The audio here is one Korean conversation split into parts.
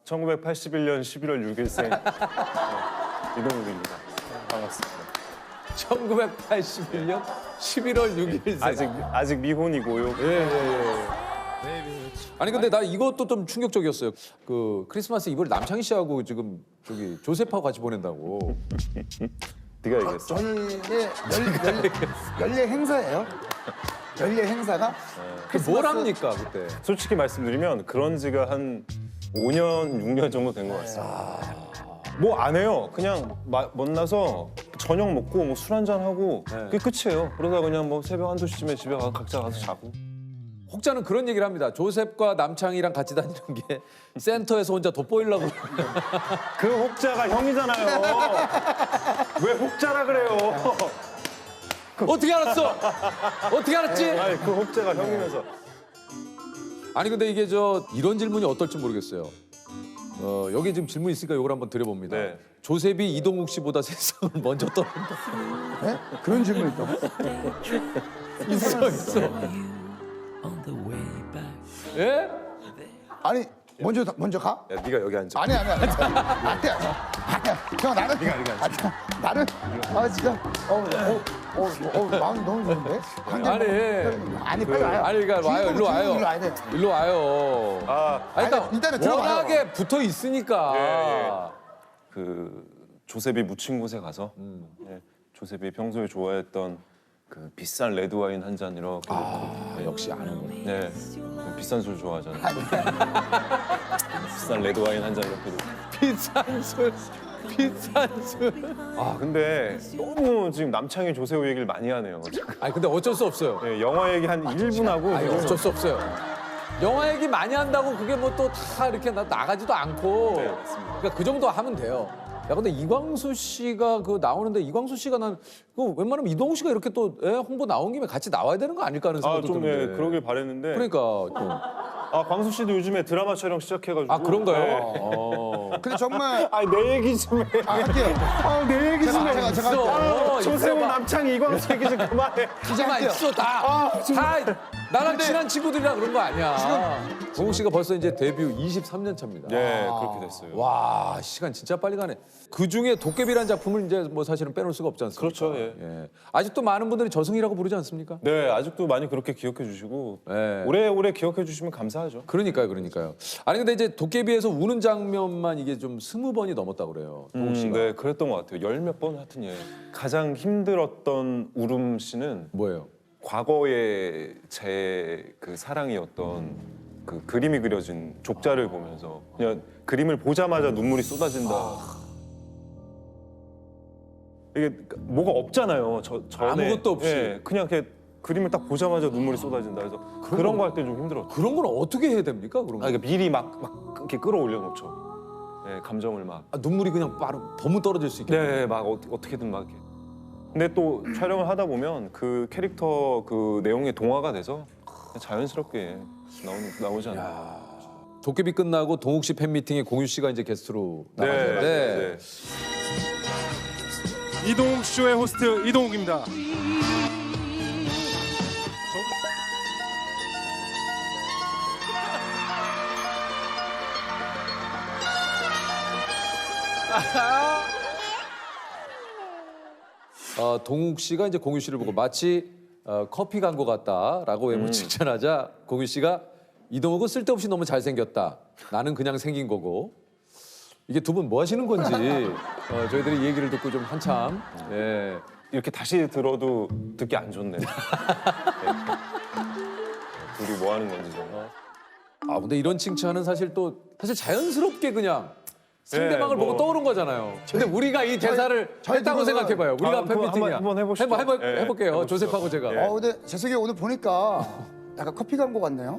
1981년 11월 6일생 이동욱입니다. 반갑습니다. 1981년 11월 6일. 아직 미혼이고요. 아니 근데 나 이것도 좀 충격적이었어요. 그 크리스마스 이브를 남창희 씨하고 지금 저기 조셉하고 같이 보낸다고. 네가 얘기했어? 저희의 연례 행사예요. 연례 행사가 그 뭘 합니까 그때? 솔직히 말씀드리면 그런 지가 한 5년, 6년 정도 된 것 같습니다. 뭐 안 해요. 그냥 만나서 저녁 먹고 뭐 술 한잔 하고 그게 끝이에요. 그러다 그냥 뭐 새벽 1~2시쯤에 집에 가서 각자 가서 자고. 혹자는 그런 얘기를 합니다. 조셉과 남창희랑 같이 다니는 게 센터에서 혼자 돋보이려고. 그 혹자가 형이잖아요. 왜 혹자라 그래요? 어떻게 알았어? 어떻게 알았지? 아니 그 혹자가 형이면서. 아니 근데 이게 저 이런 질문이 어떨지 모르겠어요. 여기 지금 질문 있으니까 이걸 한번 드려봅니다. 네. 조셉이 이동욱 씨보다 세상을 먼저 떠난다. 네? 그런 질문이 있다고? 있어. 예? 아니 먼저 가? 야 네가 여기 앉아. 아니야. 형 나는 나는 진짜 마음이 너무 좋은데. 아니 빨리 와요. 아니 그러니까 와요. 일로 와요. 일로 와야 돼. 일로 와요. 아, 일단은 들어가요. 워낙에 붙어 있으니까. 예. 그 조셉이 묻힌 곳에 가서 예, 조셉이 평소에 좋아했던 그 비싼 레드 와인 한 잔 이렇게 놓고 역시 아는군. 네 비싼 술 좋아하잖아요. 비싼 레드 와인 한 잔 이렇게 놓고. 비싼 술. 아 근데 너무 지금 남창희 조세호 얘기를 많이 하네요. 아니 근데 어쩔 수 없어요. 예, 영화 얘기 한 1분 하고 아니 어쩔 수 없어요. 영화 얘기 많이 한다고 그게 뭐 또 다 이렇게 나가지도 않고. 네, 맞습니다. 그러니까 그 정도 하면 돼요. 야 근데 이광수 씨가 그 나오는데 이광수 씨가 난 그 웬만하면 이동욱 씨가 이렇게 또 홍보 나온 김에 같이 나와야 되는 거 아닐까 하는 생각도 좀 드는데. 예, 그러길 바랬는데 그러니까 좀. 광수 씨도 요즘에 드라마 촬영 시작해가지고 아 그런가요? 네. 근데 정말 아니 내 얘기 좀 해. 할게요. 내 얘기 좀 해. 제가 있어. 조세호 남창희 이광수 얘기 좀 그만해. 기자만 있어 다 나랑 친한 친구들이랑 그런 거 아니야. 동욱 씨가 벌써 이제 데뷔 23년 차입니다. 네 그렇게 됐어요. 와 시간 진짜 빨리 가네. 그 중에 도깨비라는 작품을 이제 뭐 사실은 빼놓을 수가 없지 않습니까? 그렇죠, 예. 아직도 많은 분들이 저승이라고 부르지 않습니까? 네 아직도 많이 그렇게 기억해 주시고 네. 오래오래 기억해 주시면 감사하죠. 그러니까요. 아니 근데 이제 도깨비에서 우는 장면만 이게 좀 20번이 넘었다 그래요. 동욱 씨가. 네 그랬던 것 같아요. 10몇 번 하여튼 예. 가장 힘들었던 울음 씨는 뭐예요? 과거의 제 그 사랑이었던 그 그림이 그려진 족자를 보면서 그냥 그림을 보자마자 눈물이 쏟아진다. 이게 뭐가 없잖아요. 전에 아무것도 없이. 예, 그냥 이렇게 그림을 딱 보자마자 눈물이 쏟아진다. 그래서 그런 거 할 때 좀 힘들었죠. 그런 건 어떻게 해야 됩니까? 그런 거? 그러니까 미리 막 이렇게 끌어올려 놓죠. 예, 감정을 막. 눈물이 그냥 바로 버무 떨어질 수 있게. 네, 막 어떻게든 막 이렇게. 근데 또 촬영을 하다 보면 그 캐릭터 그 내용에 동화가 돼서 자연스럽게 나오지 않나요? 도깨비 끝나고 동욱 씨 팬미팅에 공유 씨가 이제 게스트로 네, 나가셨는데 이동욱 쇼의 호스트 이동욱입니다. 동욱 씨가 이제 공유 씨를 보고 마치 커피 광고 같다라고 외모 칭찬하자 공유 씨가 이동욱은 쓸데없이 너무 잘생겼다. 나는 그냥 생긴 거고. 이게 두 분 뭐 하시는 건지 저희들이 이 얘기를 듣고 좀 한참 예. 이렇게 다시 들어도 듣기 안 좋네. 네. 둘이 뭐 하는 건지 좀. 근데 이런 칭찬은 사실 자연스럽게 그냥 상대방을 뭐. 보고 떠오른 거잖아요. 근데 우리가 이 대사를 했다고 지금은- 생각해봐요. 우리가 그럼 팬미팅이야. 한번 해보시죠. 해볼게요. 해보시죠. 조셉하고 제가. 예. 근데 재석이 오늘 보니까 약간 커피 광고 같네요.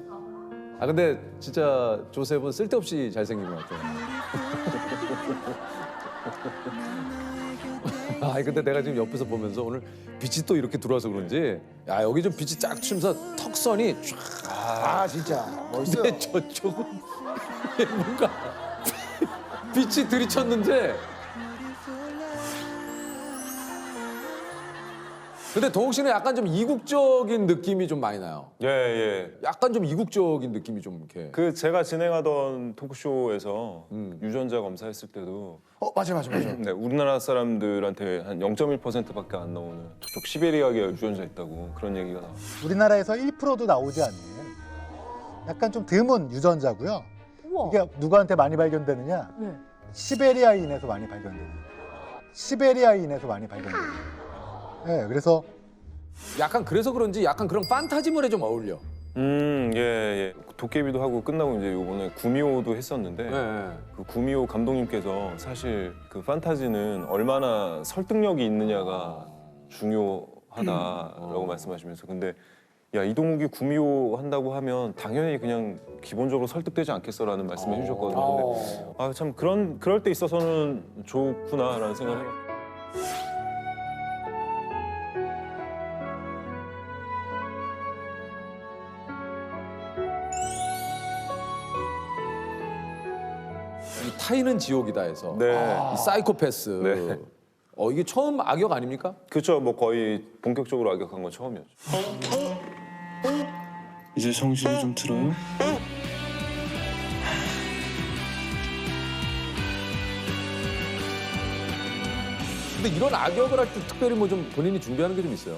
근데 진짜 조셉은 쓸데없이 잘생긴 것 같아요. 근데 내가 지금 옆에서 보면서 오늘 빛이 또 이렇게 들어와서 그런지 여기 좀 빛이 쫙 튀면서 턱선이 쫙. 진짜 멋있어요. 근데 저쪽은 뭔가 빛이 들이쳤는데 근데 동욱 씨는 약간 좀 이국적인 느낌이 좀 많이 나요. 예, 예. 약간 좀 이국적인 느낌이 좀 이렇게. 그 제가 진행하던 토크쇼에서 유전자 검사했을 때도 맞아요. 네, 우리나라 사람들한테 한 0.1%밖에 안 나오는 저쪽 시베리아계 유전자 있다고 그런 얘기가 나와요. 우리나라에서 1%도 나오지 않는 약간 좀 드문 유전자고요. 우와. 이게 누구한테 많이 발견되느냐? 네. 시베리아인에서 많이 발견돼요. 시베리아인에서 많이 발견돼요. 네, 그래서 약간 그래서 그런지 약간 그런 판타지물에 좀 어울려. 예, 예. 도깨비도 하고 끝나고 이제 요번에 구미호도 했었는데 네. 그 구미호 감독님께서 사실 그 판타지는 얼마나 설득력이 있느냐가 중요하다라고 말씀하시면서 근데 야 이동욱이 구미호 한다고 하면 당연히 그냥 기본적으로 설득되지 않겠어라는 말씀을 해주셨거든요. 근데 아 참 그럴 때 있어서는 좋구나라는 생각을 해요. 이 타인은 지옥이다에서 네. 이 사이코패스. 네. 이게 처음 악역 아닙니까? 그렇죠. 뭐 거의 본격적으로 악역한 건 처음이었죠. 이제 정신이 좀 들어요? 근데 이런 악역을 할 때 특별히 뭐 좀 본인이 준비하는 게 좀 있어요.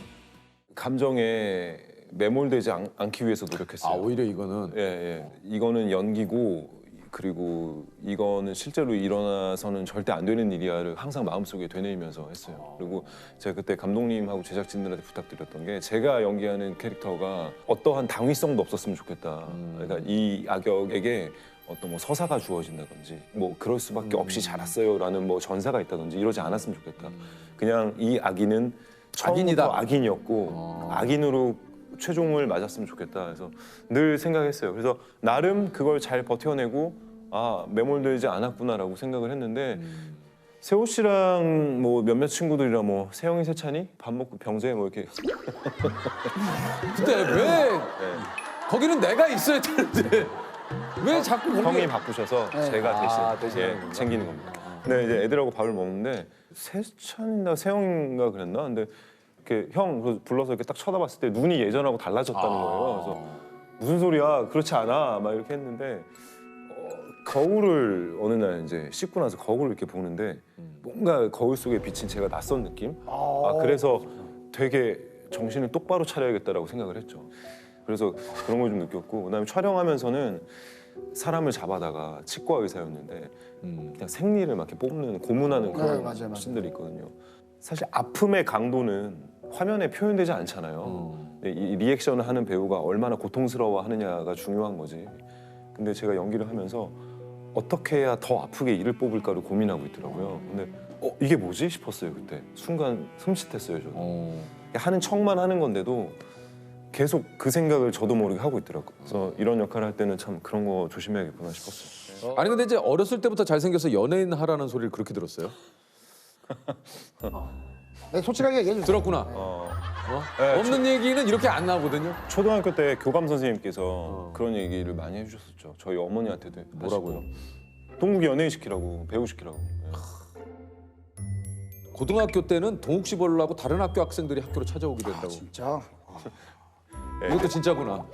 감정에 매몰되지 않기 위해서 노력했어요. 아 오히려 이거는 예, 예. 이거는 연기고 그리고 이거는 실제로 일어나서는 절대 안 되는 일이야를 항상 마음속에 되뇌이면서 했어요. 그리고 제가 그때 감독님하고 제작진들한테 부탁드렸던 게 제가 연기하는 캐릭터가 어떠한 당위성도 없었으면 좋겠다. 그러니까 이 악역에게 어떤 뭐 서사가 주어진다든지 뭐 그럴 수밖에 없이 자랐어요라는 뭐 전사가 있다든지 이러지 않았으면 좋겠다. 그냥 이 악인은 악인이다. 처음부터 악인이었고 악인으로 최종을 맞았으면 좋겠다. 그래서 늘 생각했어요. 그래서 나름 그걸 잘 버텨내고 아 매몰되지 않았구나라고 생각을 했는데 세호 씨랑 뭐 몇몇 친구들이랑 뭐 세영이 세찬이 밥 먹고 병재 뭐 이렇게 근데 왜 거기는 내가 있어야 되는데 왜 자꾸 거기 형이 바쁘셔서 제가 아, 대신 대신하는 예, 건가? 챙기는 겁니다. 근데 이제 애들하고 밥을 먹는데 세찬인가 세영인가 그랬나? 근데 이렇게 형 불러서 이렇게 딱 쳐다봤을 때 눈이 예전하고 달라졌다는 거예요. 그래서 무슨 소리야? 그렇지 않아. 막 이렇게 했는데 거울을 어느 날 이제 씻고 나서 거울을 이렇게 보는데 뭔가 거울 속에 비친 제가 낯선 느낌? 그래서 되게 정신을 똑바로 차려야겠다라고 생각을 했죠. 그래서 그런 걸 좀 느꼈고 그다음에 촬영하면서는 사람을 잡아다가 치과 의사였는데 그냥 생리를 막 이렇게 뽑는 고문하는 그런 맞아요. 씬들이 있거든요. 사실 아픔의 강도는 화면에 표현되지 않잖아요. 근데 이 리액션을 하는 배우가 얼마나 고통스러워하느냐가 중요한 거지. 근데 제가 연기를 하면서 어떻게 해야 더 아프게 이를 뽑을까를 고민하고 있더라고요. 근데 이게 뭐지 싶었어요 그때. 순간 흠칫했어요 저도. 하는 척만 하는 건데도 계속 그 생각을 저도 모르게 하고 있더라고요. 그래서 이런 역할을 할 때는 참 그런 거 조심해야겠구나 싶었어요. 아니 근데 이제 어렸을 때부터 잘생겨서 연예인 하라는 소리를 그렇게 들었어요? 네, 솔직하게 얘기해 주세요. 들었구나. 네, 없는 얘기는 이렇게 안 나오거든요. 초등학교 때 교감 선생님께서 그런 얘기를 많이 해주셨었죠. 저희 어머니한테도 뭐라고요? 동국이 연예인 시키라고, 배우 시키라고. 고등학교 때는 동욱 씨 보려고 다른 학교 학생들이 학교로 찾아오게 된다고. 진짜. 이것도 진짜구나.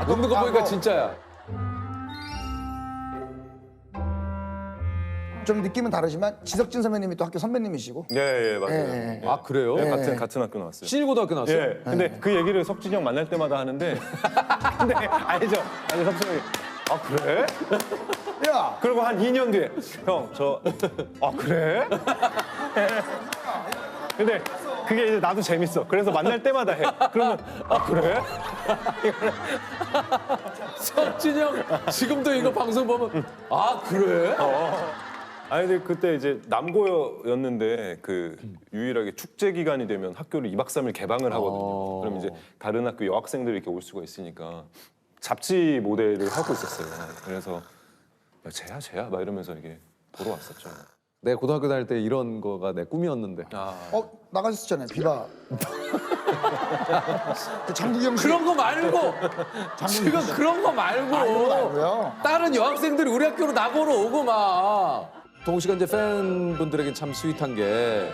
웃는 거 보니까 진짜야. 좀 느낌은 다르지만 지석진 선배님이 또 학교 선배님이시고. 예, 맞아요. 예, 예. 아 그래요? 네, 같은 학교 나왔어요. 신일고등학교 나왔어요? 예, 근데 그 얘기를 석진이 형 만날 때마다 하는데, 근데 아니 석진이 형이 아 그래? 야, 그리고 한 2년 뒤에 형 아 그래? 근데 그게 이제 나도 재밌어. 그래서 만날 때마다 해. 그러면 아 그래? 석진이 형 지금도 이거 방송 보면 아 그래? 아니 근데 그때 이제 남고였는데 그 유일하게 축제 기간이 되면 학교를 2박 3일 개방을 하거든요. 그럼 이제 다른 학교 여학생들이 이렇게 올 수가 있으니까 잡지 모델을 하고 있었어요. 그래서 야, 쟤야 막 이러면서 이게 보러 왔었죠. 내 고등학교 다닐 때 이런 거가 내 꿈이었는데. 나가셨잖아요. 비바. 그 장국영 씨. 그런 거 말고 지금 그런 거 말고 말고요. 다른 여학생들이 우리 학교로 나보러 오고 막. 동욱 씨가 이제 팬분들에겐 참 스윗한 게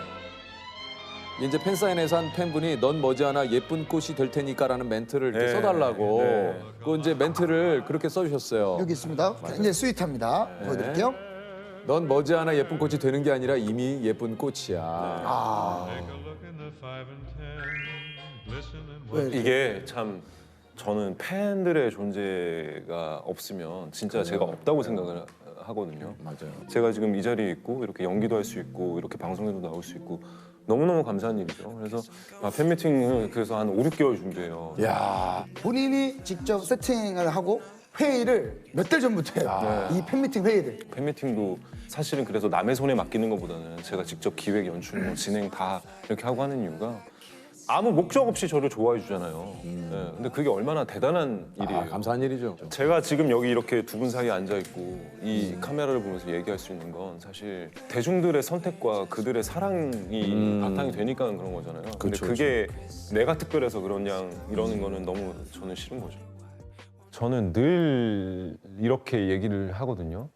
이제 팬사인회에서 한 팬분이 넌 머지않아 예쁜 꽃이 될 테니까라는 멘트를 이렇게 네. 써달라고 네. 그 이제 멘트를 그렇게 써주셨어요. 여기 있습니다. 굉장히 스윗합니다. 보여드릴게요. 넌 머지않아 예쁜 꽃이 되는 게 아니라 이미 예쁜 꽃이야. 이게 참 저는 팬들의 존재가 없으면 진짜 제가 없다고 생각을 하거든요. 맞아요. 제가 지금 이 자리에 있고 이렇게 연기도 할 수 있고 이렇게 방송에도 나올 수 있고 너무너무 감사한 일이죠. 그래서 팬미팅을 그래서 한 5, 6개월 준비해요. 야, 본인이 직접 세팅을 하고 회의를 몇 달 전부터 해요. 이 팬미팅 회의를. 팬미팅도 사실은 그래서 남의 손에 맡기는 것보다는 제가 직접 기획, 연출, 뭐 진행 다 이렇게 하고 하는 이유가 아무 목적 없이 저를 좋아해 주잖아요. 네, 근데 그게 얼마나 대단한 일이에요. 감사한 일이죠. 제가 지금 여기 이렇게 두 분 사이에 앉아 있고 이 카메라를 보면서 얘기할 수 있는 건 사실 대중들의 선택과 그들의 사랑이 바탕이 되니까 그런 거잖아요. 근데 그쵸, 그게 내가 특별해서 그러냐 이러는 거는 너무 저는 싫은 거죠. 저는 늘 이렇게 얘기를 하거든요.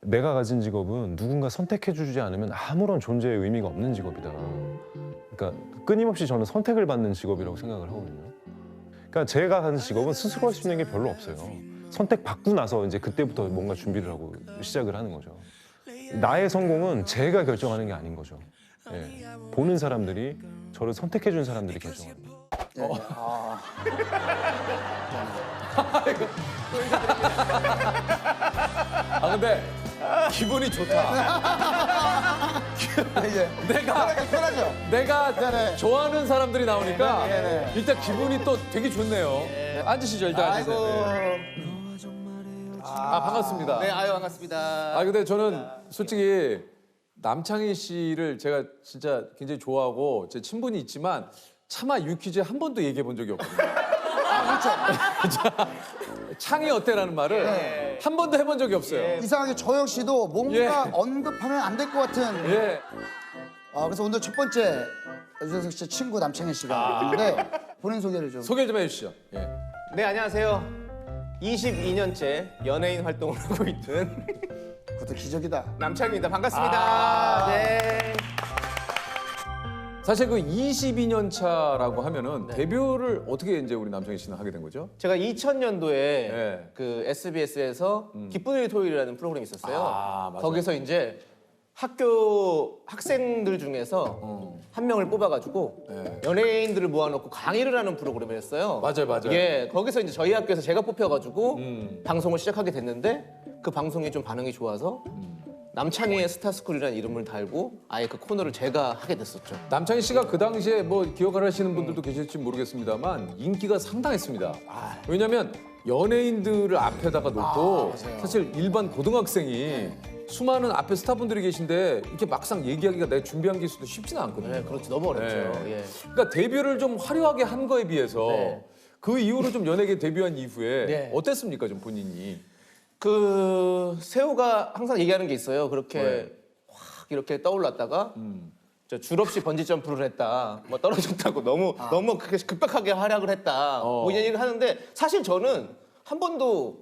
내가 가진 직업은 누군가 선택해주지 않으면 아무런 존재의 의미가 없는 직업이다. 그러니까 끊임없이 저는 선택을 받는 직업이라고 생각을 하거든요. 그러니까 제가 하는 직업은 스스로 할 수 있는 게 별로 없어요. 선택받고 나서 이제 그때부터 뭔가 준비를 하고 시작을 하는 거죠. 나의 성공은 제가 결정하는 게 아닌 거죠. 예. 보는 사람들이 저를 선택해준 사람들이 결정합니다. 아 근데 기분이 좋다. 이제 내가 편하죠. 내가 네네. 좋아하는 사람들이 나오니까 네네. 일단 기분이 또 되게 좋네요. 네, 앉으시죠 일단. 아이고. 앉으세요. 네. 아 반갑습니다. 네, 아유 반갑습니다. 아 근데 저는 솔직히 남창희 씨를 제가 진짜 굉장히 좋아하고 제 친분이 있지만 차마 유퀴즈에 한 번도 얘기해 본 적이 없거든요. 창이 어때라는 말을 한 번도 해본 적이 없어요. 이상하게 저 역시도 뭔가 예. 언급하면 안 될 것 같은. 예. 그래서 오늘 첫 번째 유재석 씨 친구 남창희 씨가 왔는데 본인 소개를 좀. 소개 좀 해주시죠. 예. 네, 안녕하세요. 22년째 연예인 활동을 하고 있는 그것도 기적이다. 남창입니다. 반갑습니다. 네. 사실 그 22년 차라고 하면은 데뷔를 어떻게 이제 우리 남창희 씨는 하게 된 거죠? 제가 2000년도에 네. 그 SBS에서 기쁜 일 토요일이라는 프로그램이 있었어요. 아, 맞아요. 거기서 이제 학교 학생들 중에서 한 명을 뽑아가지고 네. 연예인들을 모아놓고 강의를 하는 프로그램이었어요. 맞아요, 맞아요. 예, 거기서 이제 저희 학교에서 제가 뽑혀가지고 방송을 시작하게 됐는데 그 방송이 좀 반응이 좋아서 남창희의 스타스쿨이라는 이름을 달고 아예 그 코너를 제가 하게 됐었죠. 남창희 씨가 그 당시에 뭐 기억을 하시는 분들도 계실지 모르겠습니다만 인기가 상당했습니다. 왜냐하면 연예인들을 앞에다가 놓고 사실 일반 고등학생이 수많은 앞에 스타분들이 계신데 이렇게 막상 얘기하기가 내가 준비한 게 있어도 쉽지는 않거든요. 네, 그렇죠. 너무 어렵죠. 네. 예. 그러니까 데뷔를 좀 화려하게 한 거에 비해서 네. 그 이후로 좀 연예계 데뷔한 이후에 네. 어땠습니까, 좀 본인이? 그 세호가 항상 얘기하는 게 있어요. 그렇게 네. 확 이렇게 떠올랐다가 저 줄 없이 번지 점프를 했다. 뭐 떨어졌다고 너무 그렇게 급박하게 활약을 했다. 뭐 이런 얘기를 하는데 사실 저는 한 번도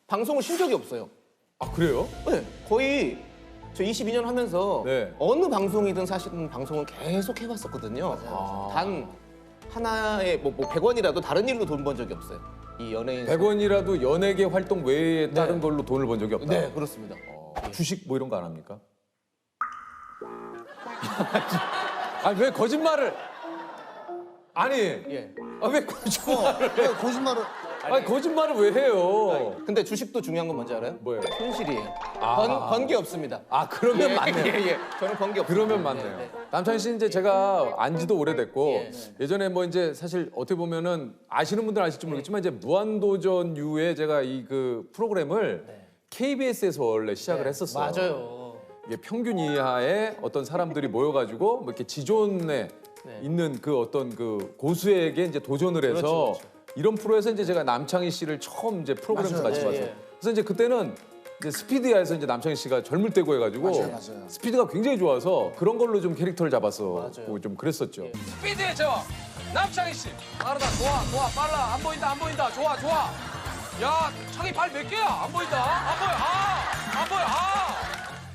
방송을 쉰 적이 없어요. 아 그래요? 네, 거의 저 22년 하면서 네. 어느 방송이든 사실은 방송을 계속 해왔었거든요. 단 하나에 뭐 100원이라도 다른 일로 돈 번 적이 없어요. 이 연예인 100원이라도 연예계 활동 외에 다른 걸로 돈을 번 적이 없다. 네, 그렇습니다. 주식 뭐 이런 거 안 합니까? 아니 왜 거짓말을? 아니 예. 왜 거짓말을? 왜 거짓말을? 아니 거짓말을 왜 해요? 근데 주식도 중요한 건 뭔지 알아요? 뭐예요? 손실이에요. 번 게 없습니다. 아 그러면 맞네요. 예. 저는 번 게 없어요. 그러면 맞네요. 남창희 씨는 이제 제가 안지도 오래됐고 예전에 뭐 이제 사실 어떻게 보면은 아시는 분들은 아실지 모르겠지만 이제 무한도전유에 제가 이 그 프로그램을 KBS에서 원래 시작을 했었어요. 맞아요. 이게 평균 이하의 어떤 사람들이 모여가지고 뭐 이렇게 지존에 있는 그 어떤 그 고수에게 이제 도전을 해서 그렇죠. 이런 프로에서 이제 제가 남창희 씨를 처음 이제 프로그램에서 맞아요. 같이 예, 봤어요. 예. 그래서 이제 그때는 이제 스피드야에서 이제 남창희 씨가 젊을 때고 해가지고 맞아요. 스피드가 굉장히 좋아서 그런 걸로 좀 캐릭터를 잡아서 맞아요. 좀 그랬었죠. 스피드의 제왕 남창희 씨 빠르다 좋아 빨라 안 보인다 좋아 야 창희 발 몇 개야 안 보인다 안 보여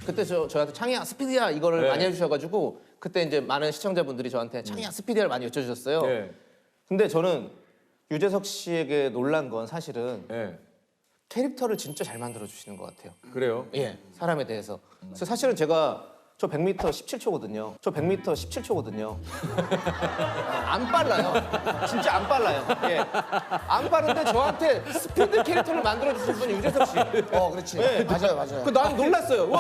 그때 저한테 창희야 스피드야 이거를 네. 많이 해주셔가지고 그때 이제 많은 시청자분들이 저한테 창희야 스피디를 많이 여쭤주셨어요. 예. 근데 저는 유재석 씨에게 놀란 건 사실은 예. 캐릭터를 진짜 잘 만들어 주시는 것 같아요. 그래요? 예, 사람에 대해서. 그래서 사실은 제가 저 100m 17초거든요. 저 100m 17초거든요. 안 빨라요. 진짜 안 빨라요. 예. 안 빠른데 저한테 스피드 캐릭터를 만들어 주신 분이 유재석 씨. 그렇지. 맞아요. 난 놀랐어요.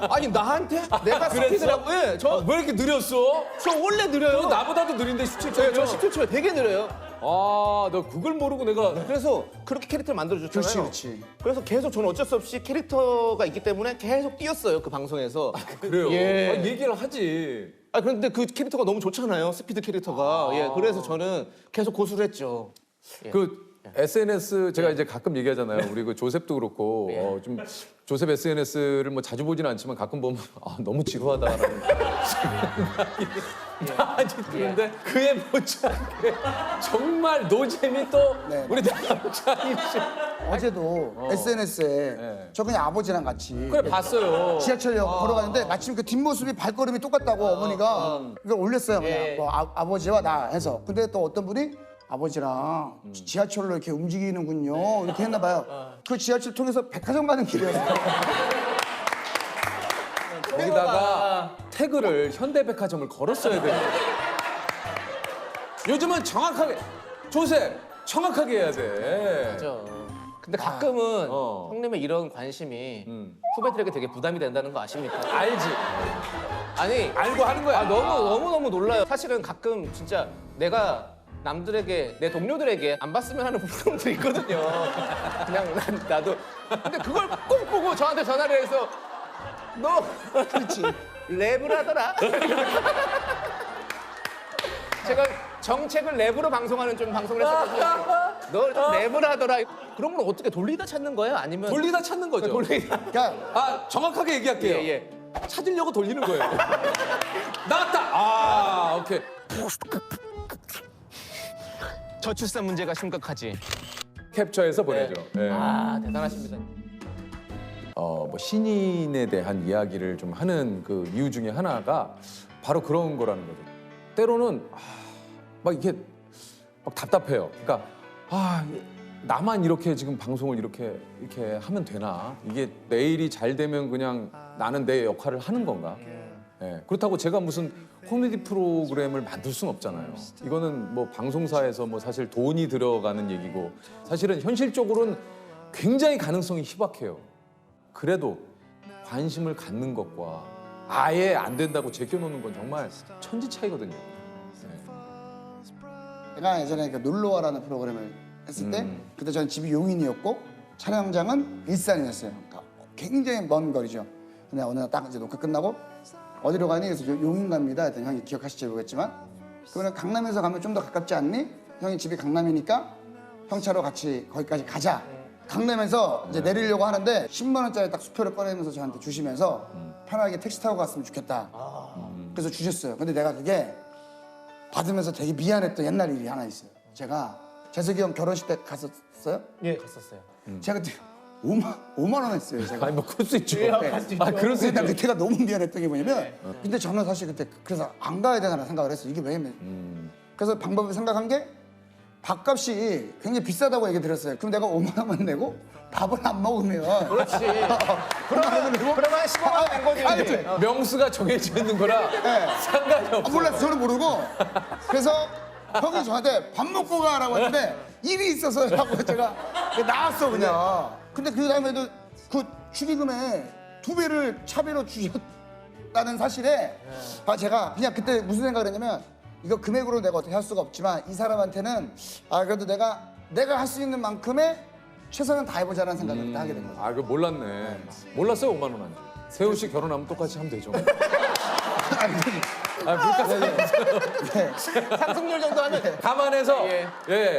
아니 나한테 내가 스피드라고? 예, 왜 이렇게 느렸어? 저 원래 느려요. 나보다도 느린데 17초. 네, 저 17초에 되게 느려요. 아, 너 그걸 모르고 내가 그래서 그렇게 캐릭터를 만들어줬잖아요. 그렇지. 그래서 계속 저는 어쩔 수 없이 캐릭터가 있기 때문에 계속 뛰었어요. 그 방송에서. 그래요. 예. 아, 얘기를 하지. 그런데 그 캐릭터가 너무 좋잖아요. 스피드 캐릭터가. 예, 그래서 저는 계속 고수를 했죠. 그 SNS 제가 이제 가끔 얘기하잖아요. 우리 그 조셉도 그렇고 좀 조셉 SNS를 뭐 자주 보지는 않지만 가끔 보면 너무 지루하다라는 생각이 많이 드는데 그에 못지않게 정말 노잼이 또 네. 우리 남창희 씨. 어제도 SNS에 네. 저 그냥 아버지랑 같이 그래 봤어요. 지하철역 걸어가는데 마침 그 뒷모습이 발걸음이 똑같다고 어머니가 이걸 올렸어요. 그냥 뭐 아버지와 나 해서. 근데 또 어떤 분이 아버지랑 지하철로 이렇게 움직이는군요. 이렇게 했나 봐요. 그 지하철 통해서 백화점 가는 길이었어요. 거기다가 태그를 현대백화점을 걸었어야 돼요. 요즘은 정확하게 조셉 정확하게 해야 돼. 그렇죠. 근데 가끔은 어. 형님의 이런 관심이 후배들에게 되게 부담이 된다는 거 아십니까? 알지. 아니 알고 하는 거야. 너무 놀라요. 사실은 가끔 진짜 내가 남들에게 내 동료들에게 안 봤으면 하는 부분도 있거든요. 그냥 나도. 근데 그걸 꼭 보고 저한테 전화를 해서 너 그렇지 랩을 하더라. 제가 정책을 랩으로 방송하는 좀 방송을 했었거든요. 너 좀 랩을 하더라. 그런 건 어떻게 돌리다 찾는 거예요? 아니면 돌리다 찾는 거죠. 돌리다. 그러니까 정확하게 얘기할게요. 예. 찾으려고 돌리는 거예요. 나왔다. 오케이. 저출산 문제가 심각하지. 캡처해서 보내죠. 예. 대단하십니다. 뭐 신인에 대한 이야기를 좀 하는 그 이유 중에 하나가 바로 그런 거라는 거죠. 때로는 막 이게 막 답답해요. 그러니까 나만 이렇게 지금 방송을 이렇게 하면 되나? 이게 내일이 잘 되면 그냥 나는 내 역할을 하는 건가? 예. 그렇다고 제가 무슨 코미디 프로그램을 만들 수는 없잖아요. 이거는 뭐 방송사에서 뭐 사실 돈이 들어가는 얘기고 사실은 현실적으로는 굉장히 가능성이 희박해요. 그래도 관심을 갖는 것과 아예 안 된다고 제껴놓는 건 정말 천지 차이거든요. 제가 예전에 그 놀러와라는 프로그램을 했을 때 그때 저는 집이 용인이었고 촬영장은 일산이었어요. 그러니까 굉장히 먼 거리죠. 근데 어느 날 딱 이제 녹화 끝나고 어디로 가니? 그래서 저 용인 갑니다. 했더니 형이 기억하실지 모르겠지만 그러면 강남에서 가면 좀 더 가깝지 않니? 형이 집이 강남이니까 형 차로 같이 거기까지 가자. 강남에서 이제 내리려고 하는데 10만 원짜리 딱 수표를 꺼내면서 저한테 주시면서 편하게 택시 타고 갔으면 좋겠다. 그래서 주셨어요. 근데 내가 그게 받으면서 되게 미안했던 옛날 일이 하나 있어요. 제가 재석이 형 결혼식 때 갔었어요? 예, 갔었어요. 제가 그때 5만 원 했어요. 제가. 아니 뭐 그럴 수 있죠. 그럴 수 있죠. 그때가 너무 미안했던 게 뭐냐면 근데 저는 사실 그때 그래서 안 가야 되나 생각을 했어요. 이게 왜냐면 그래서 방법을 생각한 게 밥값이 굉장히 비싸다고 얘기 들었어요. 그럼 내가 5만 원만 내고 밥을 안 먹으면 그렇지. 그러면 15만 원 낸 거지. 아니, 명수가 정해져 있는 거라 상관이 없어. 몰랐어요. 저는 모르고 그래서 형이 저한테 밥 먹고 가라고 했는데 일이 있어서 하고 제가 나왔어 그냥. 근데 그 다음에도 그 축의금에 2배를 차비로 주셨다는 사실에 제가 그냥 그때 무슨 생각을 했냐면 이거 금액으로 내가 어떻게 할 수가 없지만 이 사람한테는 그래도 내가 할 수 있는 만큼의 최선을 다해보자라는 생각을 하게 된 거죠. 그거 몰랐네. 몰랐어요 5만 원 한지. 세훈 씨 결혼하면 똑같이 하면 되죠. 상승률 정도 하면 돼. 감안해서 예.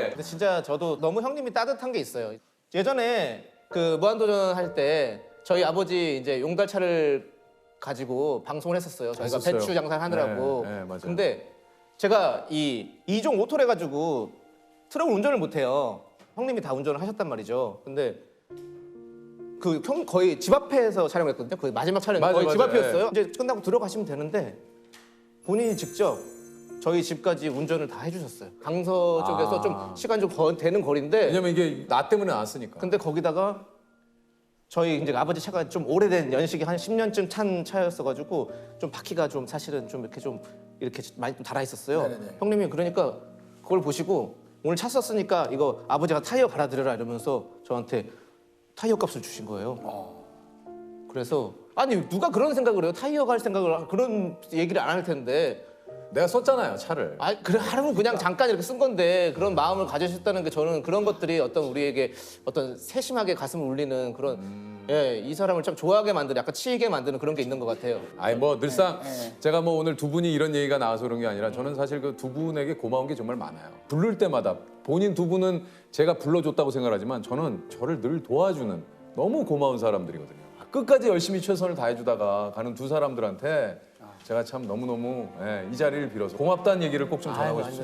근데 진짜 저도 너무 형님이 따뜻한 게 있어요. 예전에 그 무한도전 할 때 저희 아버지 이제 용달차를 가지고 방송을 했었어요. 저희가 했었어요. 배추 장사를 하느라고. 네, 맞아요. 근데 제가 이 2종 오토를 해가지고 트럭을 운전을 못해요. 형님이 다 운전을 하셨단 말이죠. 근데 그 형 거의 집 앞에서 촬영했거든요. 거의 마지막 촬영이 맞아, 거의 집 맞아. 앞이었어요. 이제 끝나고 들어가시면 되는데 본인이 직접 저희 집까지 운전을 다 해주셨어요. 강서 쪽에서 좀 시간 좀 되는 거리인데 왜냐면 이게 나 때문에 나왔으니까. 근데 거기다가 저희 이제 아버지 차가 좀 오래된 연식이 한 10년쯤 탄 차였어가지고 좀 바퀴가 좀 사실은 좀 이렇게 많이 좀 달아 있었어요. 형님이 그러니까 그걸 보시고 오늘 차 썼으니까 이거 아버지가 타이어 갈아드려라 이러면서 저한테 타이어 값을 주신 거예요. 그래서 아니 누가 그런 생각을 해요? 타이어 갈 생각을 그런 얘기를 안 할 텐데. 내가 썼잖아요 차를. 아 그래 하루는 그냥 잠깐 이렇게 쓴 건데 그런 마음을 가지셨다는 게 저는 그런 것들이 어떤 우리에게 어떤 세심하게 가슴을 울리는 그런 이 사람을 참 좋아하게 만드는 약간 치이게 만드는 그런 게 있는 것 같아요. 아니 뭐 늘상 제가 뭐 오늘 두 분이 이런 얘기가 나와서 그런 게 아니라 저는 사실 그 두 분에게 고마운 게 정말 많아요. 부를 때마다 본인 두 분은 제가 불러줬다고 생각하지만 저는 저를 늘 도와주는 너무 고마운 사람들이거든요. 끝까지 열심히 최선을 다해주다가 가는 두 사람들한테 제가 참 너무너무 이 자리를 빌어서 고맙다는 얘기를 꼭 좀 전하고 싶습니다.